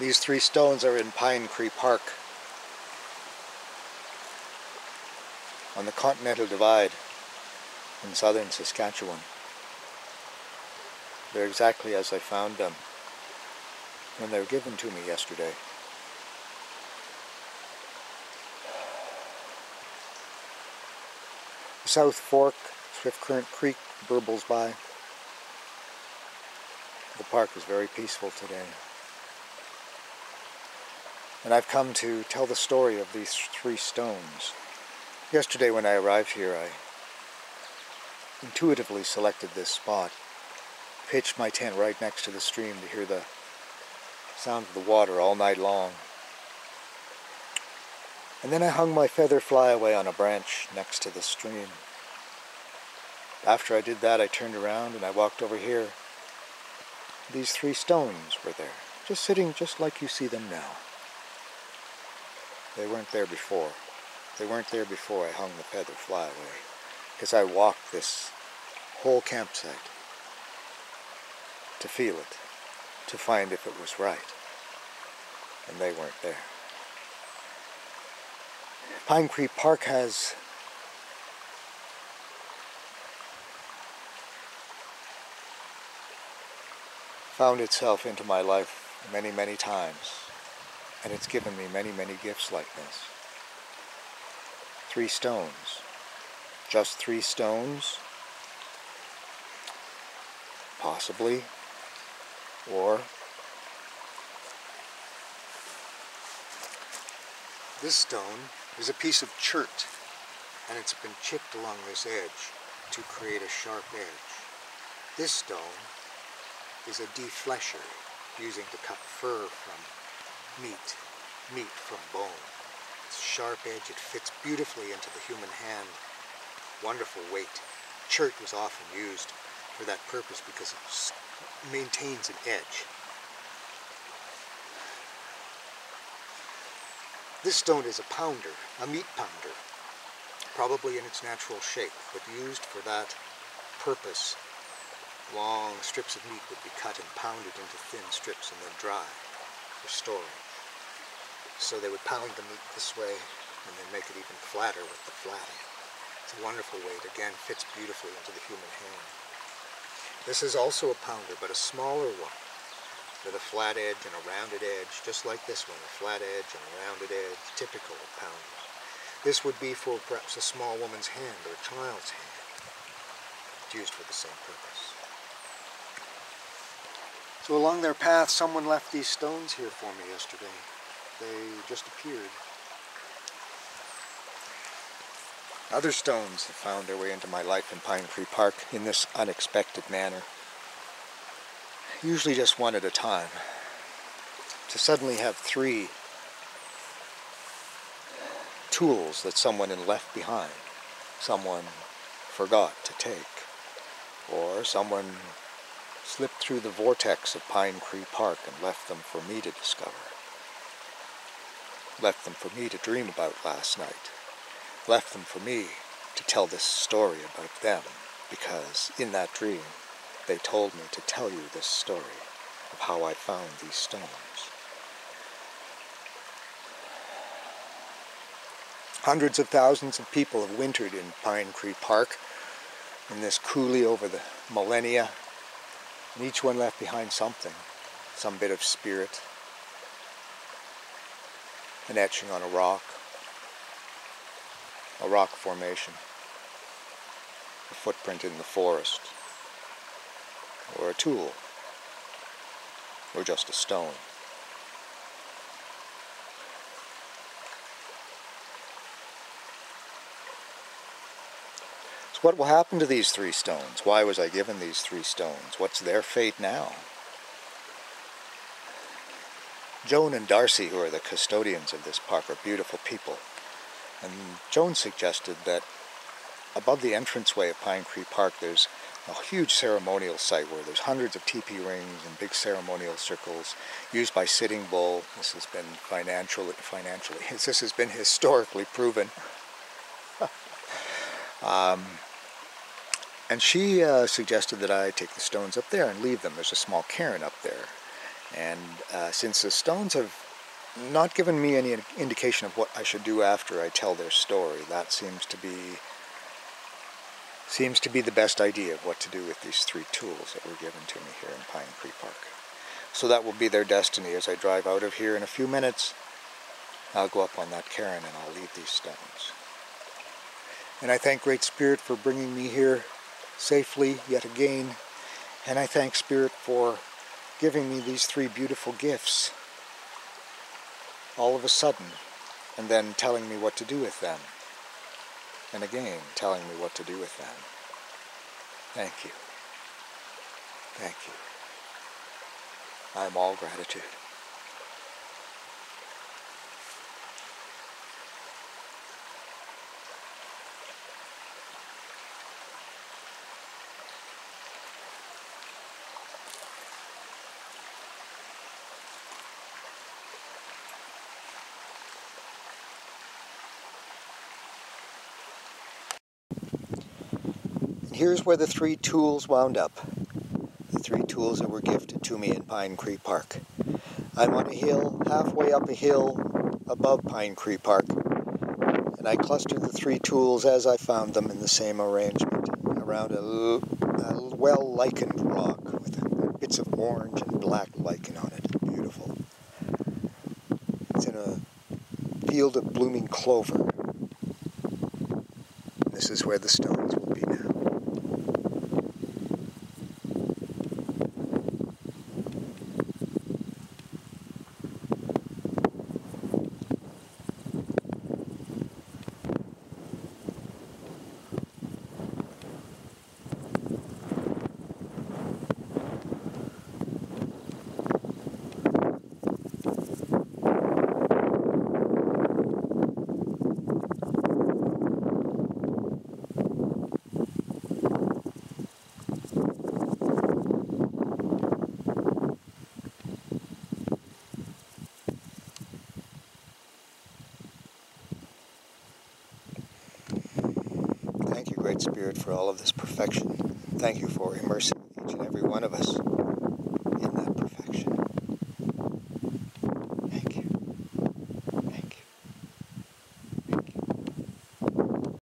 These three stones are in Pine Cree Park on the Continental Divide in southern Saskatchewan. They're exactly as I found them when they were given to me yesterday. The South Fork, Swift Current Creek burbles by. The park is very peaceful today. And I've come to tell the story of these three stones. Yesterday when I arrived here, I intuitively selected this spot, pitched my tent right next to the stream to hear the sound of the water all night long. And then I hung my feather flyaway on a branch next to the stream. After I did that, I turned around and I walked over here. These three stones were there, just sitting just like you see them now. They weren't there before. They weren't there before I hung the feather flyaway, because I walked this whole campsite to feel it, to find if it was right, and they weren't there. Pine Cree Park has found itself into my life many, many times, and it's given me many, many gifts like this. Three stones. Just three stones? Possibly. Or this stone is a piece of chert, and it's been chipped along this edge to create a sharp edge. This stone is a deflesher, using to cut fur from meat from bone. It's a sharp edge, it fits beautifully into the human hand. Wonderful weight. Chert was often used for that purpose because it maintains an edge. This stone is a pounder, a meat pounder, probably in its natural shape, but used for that purpose. Long strips of meat would be cut and pounded into thin strips and then dry for storage. So they would pound the meat this way and then make it even flatter with the flat end. It's a wonderful weight, again fits beautifully into the human hand. This is also a pounder, but a smaller one, with a flat edge and a rounded edge, just like this one, a flat edge and a rounded edge, typical of pounders. This would be for perhaps a small woman's hand or a child's hand. It's used for the same purpose. So along their path, someone left these stones here for me yesterday. They just appeared. Other stones have found their way into my life in Pine Cree Park in this unexpected manner. Usually just one at a time. To suddenly have three tools that someone had left behind, someone forgot to take, or someone slipped through the vortex of Pine Cree Park and left them for me to discover. Left them for me to dream about last night. Left them for me to tell this story about them, because in that dream they told me to tell you this story of how I found these stones. Hundreds of thousands of people have wintered in Pine Cree Park, in this coulee over the millennia, and each one left behind something, some bit of spirit, an etching on a rock formation, a footprint in the forest, or a tool, or just a stone. So what will happen to these three stones? Why was I given these three stones? What's their fate now? Joan and Darcy, who are the custodians of this park, are beautiful people. And Joan suggested that above the entranceway of Pine Cree Park there's a huge ceremonial site where there's hundreds of teepee rings and big ceremonial circles used by Sitting Bull. This has been this has been historically proven. And she suggested that I take the stones up there and leave them. There's a small cairn up there. And since the stones have not given me any indication of what I should do after I tell their story, that seems to be the best idea of what to do with these 3 tools that were given to me here in Pine Cree Park. So that will be their destiny. As I drive out of here in a few minutes, I'll go up on that cairn and I'll leave these stones. And I thank Great Spirit for bringing me here safely yet again. And I thank Spirit for giving me these 3 beautiful gifts all of a sudden, and then telling me what to do with them. And again, telling me what to do with them. Thank you. Thank you. I am all gratitude. Here's where the 3 tools wound up. The 3 tools that were gifted to me in Pine Cree Park. I'm on a hill, halfway up a hill above Pine Cree Park, and I clustered the 3 tools as I found them in the same arrangement around a well-lichened rock with bits of orange and black lichen on it. Beautiful. It's in a field of blooming clover. This is where the stones will be now. Thank you, Great Spirit, for all of this perfection. Thank you for immersing each and every one of us in that perfection.